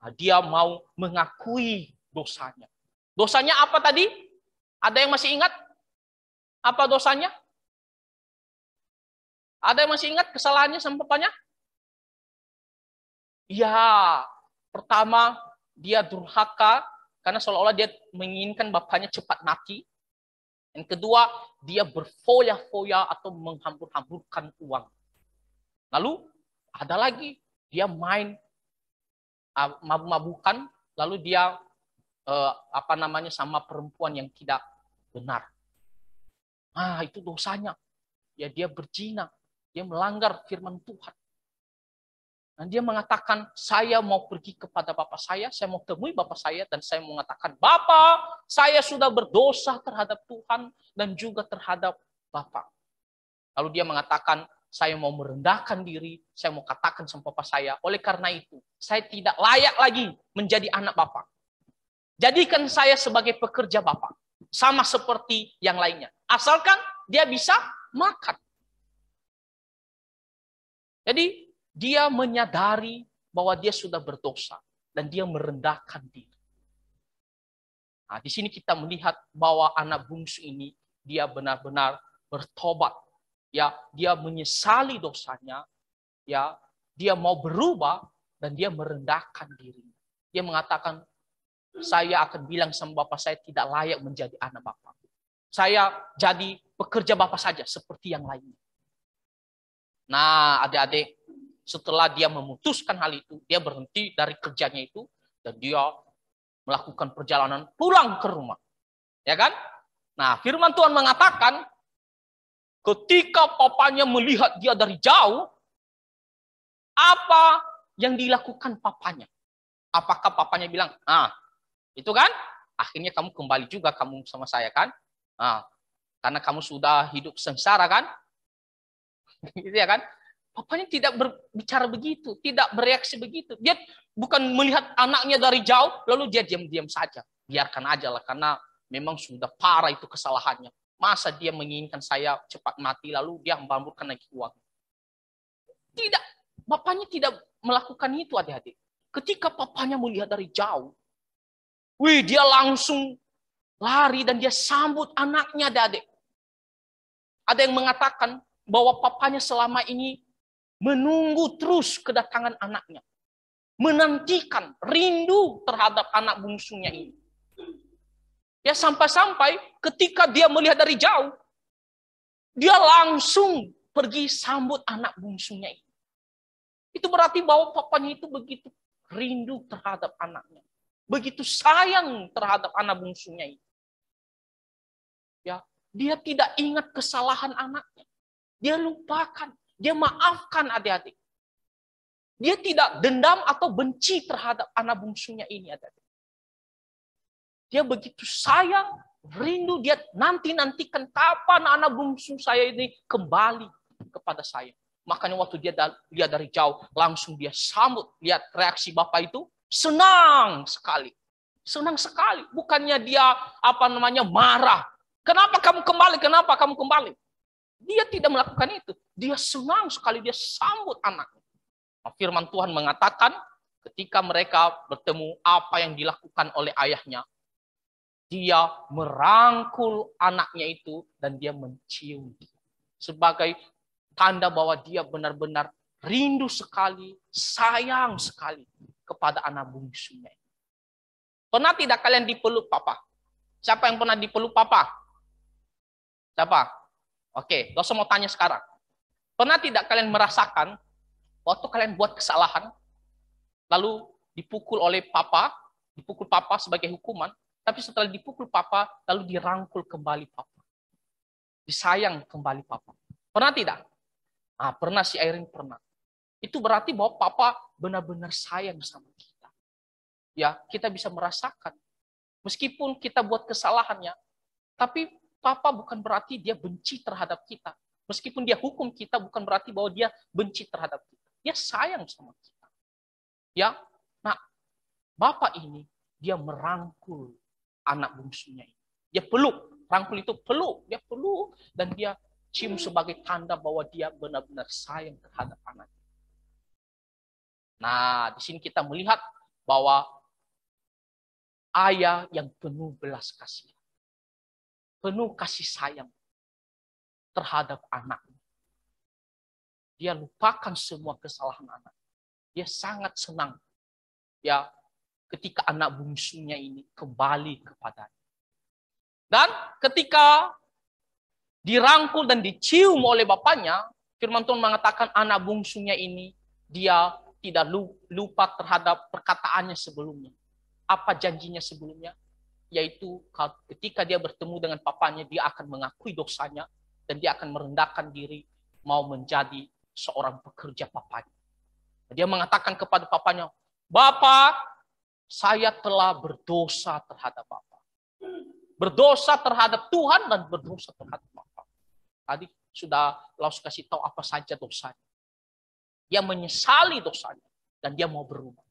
Nah, dia mau mengakui dosanya. Dosanya apa tadi? Ada yang masih ingat? Apa dosanya? Ada yang masih ingat kesalahannya sama bapaknya? Ya, pertama dia durhaka karena seolah-olah dia menginginkan bapaknya cepat mati. Yang kedua, dia berfoya-foya atau menghambur-hamburkan uang. Lalu ada lagi, dia main mabuk-mabukan, lalu dia sama perempuan yang tidak benar. Itu dosanya. Ya, dia berzina, dia melanggar firman Tuhan. Dan dia mengatakan, saya mau pergi kepada bapak saya mau temui bapak saya, dan saya mengatakan, Bapak, saya sudah berdosa terhadap Tuhan dan juga terhadap Bapak. Lalu dia mengatakan, saya mau merendahkan diri, saya mau katakan sama bapak saya, oleh karena itu, saya tidak layak lagi menjadi anak Bapak. Jadikan saya sebagai pekerja Bapak, sama seperti yang lainnya. Asalkan dia bisa makan. Jadi dia menyadari bahwa dia sudah berdosa dan dia merendahkan diri. Nah, di sini kita melihat bahwa anak bungsu ini dia benar-benar bertobat. Ya, dia menyesali dosanya, ya, dia mau berubah dan dia merendahkan dirinya. Dia mengatakan, saya akan bilang sama bapak saya tidak layak menjadi anak bapak. Saya jadi pekerja bapak saja seperti yang lainnya. Nah, adik-adik, setelah dia memutuskan hal itu, dia berhenti dari kerjanya itu dan dia melakukan perjalanan pulang ke rumah. Ya kan? Nah, firman Tuhan mengatakan, ketika papanya melihat dia dari jauh, apa yang dilakukan papanya? Apakah papanya bilang, itu kan, akhirnya kamu kembali juga kamu sama saya kan? Karena kamu sudah hidup sengsara kan? Gitu ya kan? Papanya tidak berbicara begitu, tidak bereaksi begitu. Dia bukan melihat anaknya dari jauh, lalu dia diam-diam saja. Biarkan aja lah, karena memang sudah parah itu kesalahannya. Masa dia menginginkan saya cepat mati, lalu dia memamurkan lagi uang. Tidak, bapaknya tidak melakukan itu, adik-adik. Ketika papanya melihat dari jauh, dia langsung lari dan dia sambut anaknya, adik-adik. Ada yang mengatakan bahwa papanya selama ini menunggu terus kedatangan anaknya. Menantikan, rindu terhadap anak bungsunya ini. Ya, sampai-sampai ketika dia melihat dari jauh, dia langsung pergi sambut anak bungsunya ini. Itu berarti bahwa papanya itu begitu rindu terhadap anaknya. Begitu sayang terhadap anak bungsunya ini. Ya, dia tidak ingat kesalahan anaknya. Dia lupakan, dia maafkan adik-adik. Dia tidak dendam atau benci terhadap anak bungsunya ini, adik-adik. Dia begitu sayang, rindu, dia nantikan kapan anak bungsu saya ini kembali kepada saya. Makanya waktu dia lihat dari jauh, langsung dia sambut. Lihat reaksi bapak itu, senang sekali. Senang sekali. Bukannya dia marah. Kenapa kamu kembali? Kenapa kamu kembali? Dia tidak melakukan itu. Dia senang sekali, dia sambut anaknya. Firman Tuhan mengatakan, ketika mereka bertemu apa yang dilakukan oleh ayahnya, dia merangkul anaknya itu dan dia mencium dia. Sebagai tanda bahwa dia benar-benar rindu sekali, sayang sekali kepada anak bungsunya. Pernah tidak kalian dipeluk papa? Siapa yang pernah dipeluk papa? Siapa? Oke, gak usah mau tanya sekarang. Pernah tidak kalian merasakan waktu kalian buat kesalahan, lalu dipukul papa sebagai hukuman, tapi setelah dipukul papa, lalu dirangkul kembali papa. Disayang kembali papa. Pernah tidak? Pernah si Airin pernah. Itu berarti bahwa papa benar-benar sayang sama kita. Ya, kita bisa merasakan. Meskipun kita buat kesalahannya, tapi papa bukan berarti dia benci terhadap kita. Meskipun dia hukum kita, bukan berarti bahwa dia benci terhadap kita. Dia sayang sama kita. Ya, nah, bapak ini, dia merangkul anak bungsunya ini. Dia peluk, rangkul itu peluk, dia peluk dan dia cium sebagai tanda bahwa dia benar-benar sayang terhadap anaknya. Nah, di sini kita melihat bahwa ayah yang penuh belas kasihan, penuh kasih sayang terhadap anaknya. Dia lupakan semua kesalahan anak. Dia sangat senang ya ketika anak bungsunya ini kembali kepadanya. Dan ketika dirangkul dan dicium oleh bapaknya, firman Tuhan mengatakan anak bungsunya ini dia tidak lupa terhadap perkataannya sebelumnya. Apa janjinya sebelumnya? Yaitu ketika dia bertemu dengan papanya, dia akan mengakui dosanya dan dia akan merendahkan diri mau menjadi seorang pekerja papanya. Dia mengatakan kepada papanya, "Bapak, saya telah berdosa terhadap Bapak. Berdosa terhadap Tuhan dan berdosa terhadap Bapak." Tadi sudah Laus kasih tahu apa saja dosanya. Dia menyesali dosanya dan dia mau berubah.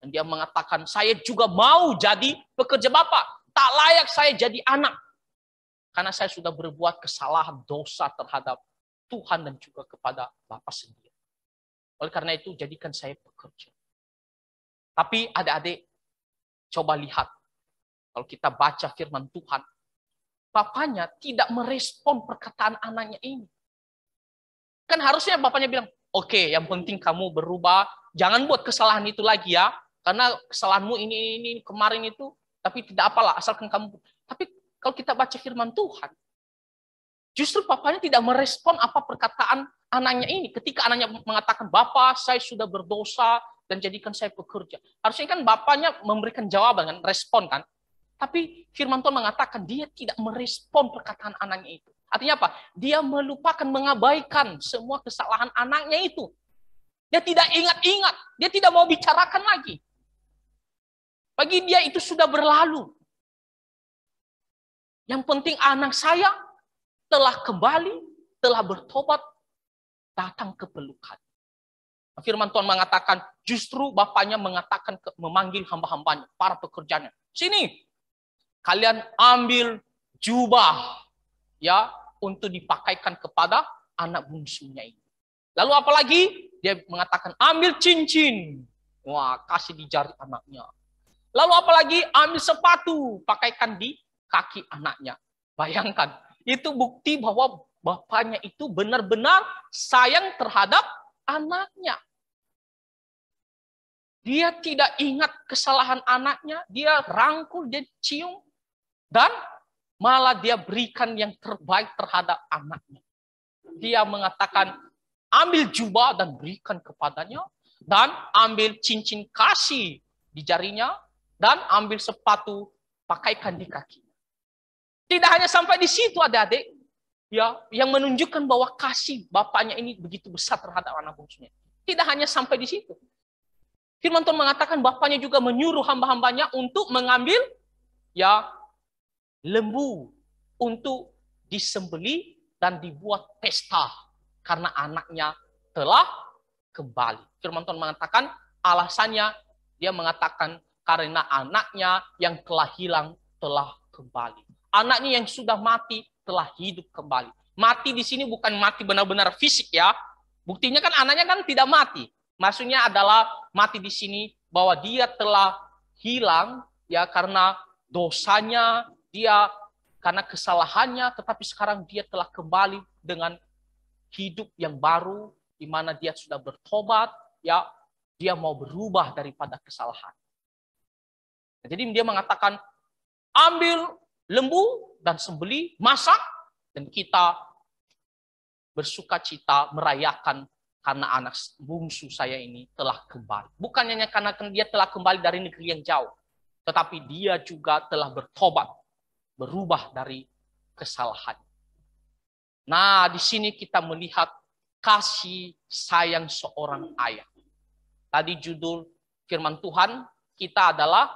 Dan dia mengatakan, "Saya juga mau jadi pekerja Bapak. Tak layak saya jadi anak. Karena saya sudah berbuat kesalahan dosa terhadap Tuhan dan juga kepada Bapak sendiri. Oleh karena itu, jadikan saya pekerja." Tapi adik-adik, coba lihat. Kalau kita baca firman Tuhan, bapaknya tidak merespon perkataan anaknya ini. Kan harusnya bapaknya bilang, "Oke, yang penting kamu berubah. Jangan buat kesalahan itu lagi ya. Karena kesalahanmu ini kemarin itu, tapi tidak apalah, asalkan kamu." Tapi kalau kita baca firman Tuhan, justru bapaknya tidak merespon apa perkataan anaknya ini. Ketika anaknya mengatakan, "Bapak, saya sudah berdosa dan jadikan saya pekerja." Harusnya kan bapaknya memberikan jawaban, kan, respon kan. Tapi firman Tuhan mengatakan dia tidak merespon perkataan anaknya itu. Artinya apa? Dia melupakan, mengabaikan semua kesalahan anaknya itu. Dia tidak ingat-ingat. Dia tidak mau bicarakan lagi. Bagi dia itu sudah berlalu. Yang penting anak saya telah kembali, telah bertobat, datang ke pelukan. Firman Tuhan mengatakan, justru bapaknya mengatakan, memanggil hamba-hambanya, para pekerjanya. "Sini, kalian ambil jubah ya untuk dipakaikan kepada anak bungsunya ini." Lalu apalagi? Dia mengatakan, "Ambil cincin." Wah, kasih di jari anaknya. Lalu apalagi? Ambil sepatu, pakaikan di kaki anaknya. Bayangkan, itu bukti bahwa bapaknya itu benar-benar sayang terhadap anaknya. Dia tidak ingat kesalahan anaknya, dia rangkul, dia cium, dan malah dia berikan yang terbaik terhadap anaknya. Dia mengatakan, "Ambil jubah dan berikan kepadanya, dan ambil cincin kasih di jarinya, dan ambil sepatu, pakaikan di kakinya." Tidak hanya sampai di situ, adik-adik, ya, yang menunjukkan bahwa kasih bapaknya ini begitu besar terhadap anak bungsunya. Tidak hanya sampai di situ. Firman Tuhan mengatakan bapaknya juga menyuruh hamba-hambanya untuk mengambil ya lembu untuk disembelih dan dibuat pesta karena anaknya telah kembali. Firman Tuhan mengatakan alasannya, dia mengatakan karena anaknya yang telah hilang telah kembali. Anaknya yang sudah mati telah hidup kembali. Mati di sini bukan mati benar-benar fisik ya. Buktinya kan anaknya kan tidak mati. Maksudnya adalah mati di sini bahwa dia telah hilang ya karena dosanya, dia karena kesalahannya, tetapi sekarang dia telah kembali dengan hidup yang baru di mana dia sudah bertobat, ya, dia mau berubah daripada kesalahan. Jadi dia mengatakan, "Ambil lembu dan sembelih, masak, dan kita bersuka cita merayakan karena anak bungsu saya ini telah kembali." Bukan hanya karena dia telah kembali dari negeri yang jauh, tetapi dia juga telah bertobat, berubah dari kesalahan. Nah, di sini kita melihat kasih sayang seorang ayah. Tadi judul firman Tuhan kita adalah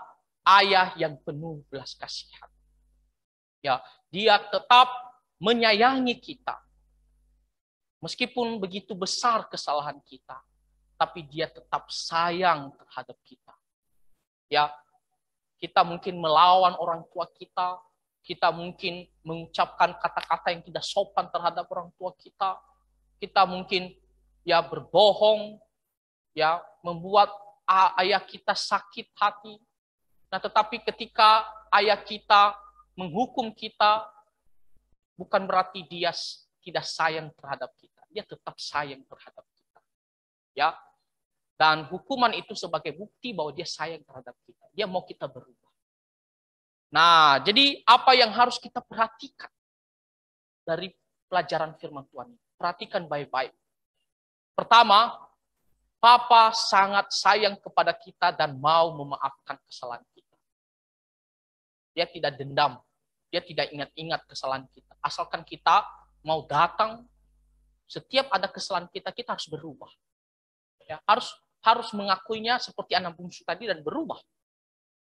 ayah yang penuh belas kasihan. Ya, dia tetap menyayangi kita. Meskipun begitu besar kesalahan kita, tapi dia tetap sayang terhadap kita. Ya, kita mungkin melawan orang tua kita, kita mungkin mengucapkan kata-kata yang tidak sopan terhadap orang tua kita, kita mungkin ya berbohong, ya membuat ayah kita sakit hati. Nah, tetapi ketika ayah kita menghukum kita, bukan berarti dia tidak sayang terhadap kita. Dia tetap sayang terhadap kita. Ya. Dan hukuman itu sebagai bukti bahwa dia sayang terhadap kita. Dia mau kita berubah. Nah, jadi apa yang harus kita perhatikan dari pelajaran firman Tuhan ini? Perhatikan baik-baik. Pertama, Papa sangat sayang kepada kita dan mau memaafkan kesalahan kita. Dia tidak dendam. Dia tidak ingat-ingat kesalahan kita. Asalkan kita mau datang, setiap ada kesalahan kita, kita harus berubah. Ya, harus harus mengakuinya seperti anak bungsu tadi dan berubah.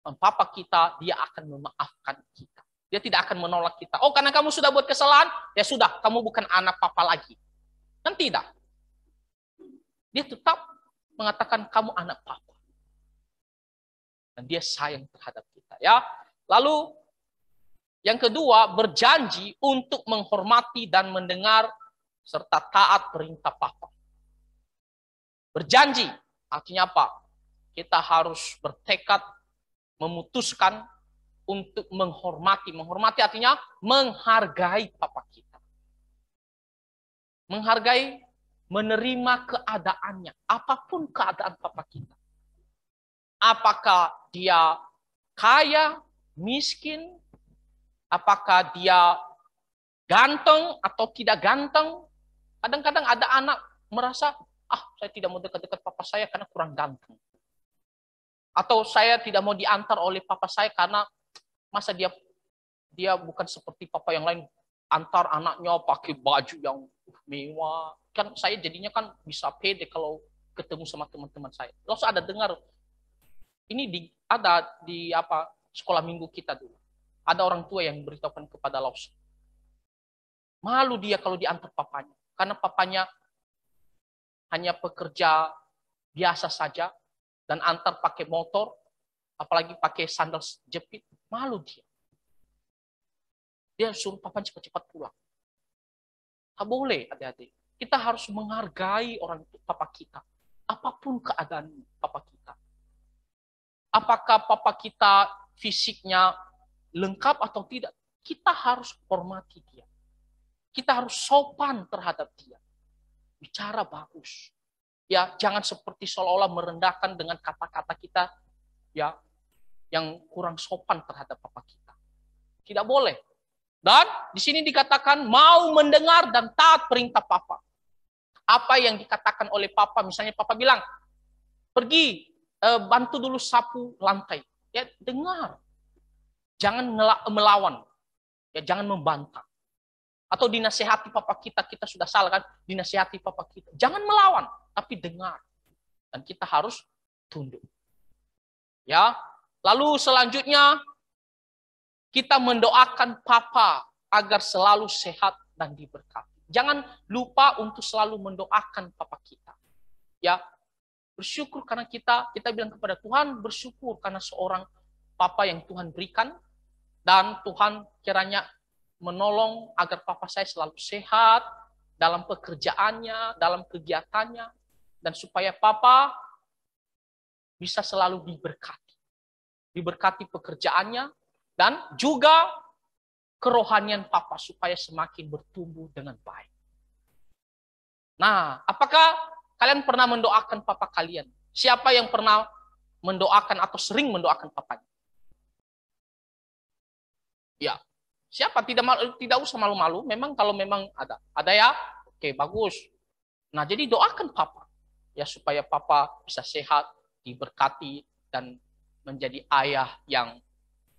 Papa kita, dia akan memaafkan kita. Dia tidak akan menolak kita. Oh, karena kamu sudah buat kesalahan, ya sudah, kamu bukan anak papa lagi. Kan tidak. Dia tetap mengatakan kamu anak papa. Dan dia sayang terhadap kita. Ya. Lalu yang kedua, berjanji untuk menghormati dan mendengar serta taat perintah papa. Berjanji, artinya apa? Kita harus bertekad, memutuskan untuk menghormati. Menghormati artinya menghargai papa kita. Menghargai, menerima keadaannya. Apapun keadaan papa kita. Apakah dia kaya, miskin, apakah dia ganteng atau tidak ganteng. Kadang-kadang ada anak merasa, saya tidak mau dekat-dekat papa saya karena kurang ganteng. Atau saya tidak mau diantar oleh papa saya karena masa dia bukan seperti papa yang lain, antar anaknya pakai baju yang mewah. Kan saya jadinya kan bisa pede kalau ketemu sama teman-teman saya. Lalu ada dengar, ini ada di sekolah minggu kita dulu. Ada orang tua yang beritahukan kepada Laus. Malu dia kalau diantar papanya. Karena papanya hanya pekerja biasa saja. Dan antar pakai motor. Apalagi pakai sandal jepit. Malu dia. Dia suruh papanya cepat-cepat pulang. Tak boleh, adik-adik. Kita harus menghargai orang papa kita. Apapun keadaan papa kita. Apakah papa kita fisiknya lengkap atau tidak, kita harus hormati dia. Kita harus sopan terhadap dia. Bicara bagus. Ya, jangan seperti seolah-olah merendahkan dengan kata-kata kita ya yang kurang sopan terhadap papa kita. Tidak boleh. Dan di sini dikatakan mau mendengar dan taat perintah papa. Apa yang dikatakan oleh papa, misalnya papa bilang, pergi bantu dulu sapu lantai. Ya, dengar. Jangan melawan. Ya, jangan membantah. Atau dinasehati papa kita sudah salah kan? Dinasehati papa kita. Jangan melawan, tapi dengar. Dan kita harus tunduk. Ya. Lalu selanjutnya kita mendoakan papa agar selalu sehat dan diberkati. Jangan lupa untuk selalu mendoakan papa kita. Ya. Bersyukur karena kita bilang kepada Tuhan, bersyukur karena seorang papa yang Tuhan berikan. Dan Tuhan kiranya menolong agar papa saya selalu sehat dalam pekerjaannya, dalam kegiatannya. Dan supaya papa bisa selalu diberkati. Diberkati pekerjaannya dan juga kerohanian papa supaya semakin bertumbuh dengan baik. Nah, apakah kalian pernah mendoakan papa kalian? Siapa yang pernah mendoakan atau sering mendoakan papanya? Ya, siapa? Tidak usah malu-malu. Memang kalau memang ada ya, oke, bagus. Nah, jadi doakan papa ya supaya papa bisa sehat, diberkati dan menjadi ayah yang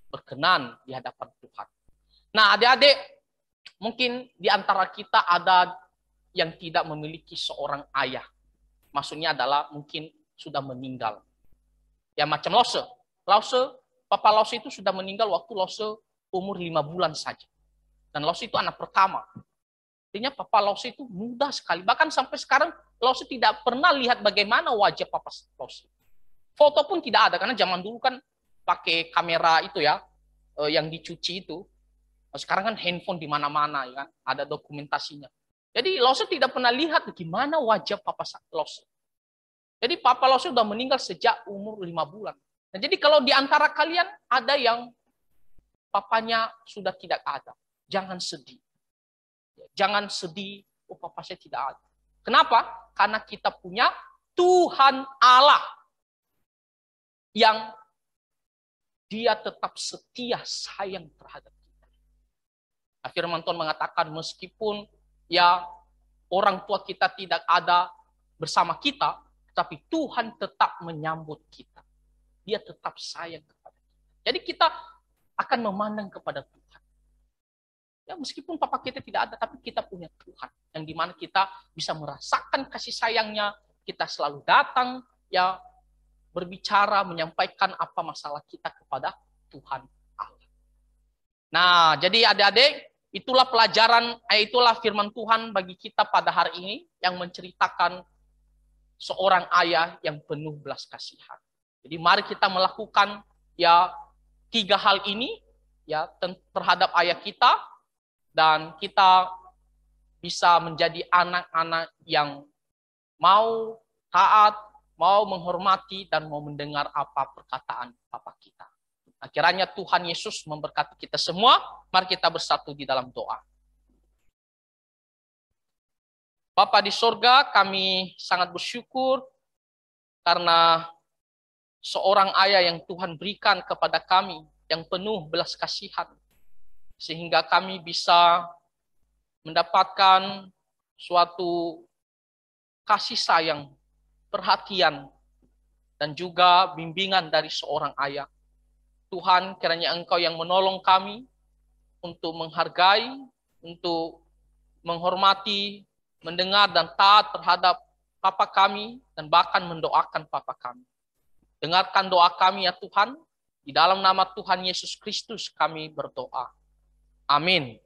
berkenan di hadapan Tuhan. Nah, adik-adik, mungkin di antara kita ada yang tidak memiliki seorang ayah. Maksudnya adalah mungkin sudah meninggal. Ya macam Lose. Papa Lose itu sudah meninggal waktu Lose umur 5 bulan saja. Dan Lose itu anak pertama. Artinya Papa Lose itu muda sekali. Bahkan sampai sekarang Lose tidak pernah lihat bagaimana wajah Papa Lose. Foto pun tidak ada. Karena zaman dulu kan pakai kamera itu ya. Yang dicuci itu. Sekarang kan handphone di mana-mana. Ya kan? Ada dokumentasinya. Jadi Lose tidak pernah lihat gimana wajah Papa Lose. Jadi Papa Lose sudah meninggal sejak umur 5 bulan. Nah, jadi kalau di antara kalian ada yang papanya sudah tidak ada. Jangan sedih. Jangan sedih, oh papa saya tidak ada. Kenapa? Karena kita punya Tuhan Allah yang dia tetap setia sayang terhadap kita. Firman Tuhan mengatakan meskipun ya orang tua kita tidak ada bersama kita, tapi Tuhan tetap menyambut kita. Dia tetap sayang kepada kita. Jadi kita akan memandang kepada Tuhan. Ya, meskipun papa kita tidak ada, tapi kita punya Tuhan. Yang dimana kita bisa merasakan kasih sayangnya, kita selalu datang, ya berbicara, menyampaikan apa masalah kita kepada Tuhan Allah. Nah, jadi adik-adik, itulah pelajaran, itulah firman Tuhan bagi kita pada hari ini yang menceritakan seorang ayah yang penuh belas kasihan. Jadi mari kita melakukan ya 3 hal ini ya terhadap ayah kita, dan kita bisa menjadi anak-anak yang mau taat, mau menghormati, dan mau mendengar apa perkataan Bapa kita. Nah, kiranya Tuhan Yesus memberkati kita semua. Mari kita bersatu di dalam doa. Bapa di sorga, kami sangat bersyukur karena seorang ayah yang Tuhan berikan kepada kami, yang penuh belas kasihan, sehingga kami bisa mendapatkan suatu kasih sayang, perhatian, dan juga bimbingan dari seorang ayah. Tuhan, kiranya Engkau yang menolong kami untuk menghargai, untuk menghormati, mendengar dan taat terhadap Papa kami, dan bahkan mendoakan Papa kami. Dengarkan doa kami ya Tuhan, di dalam nama Tuhan Yesus Kristus kami berdoa. Amin.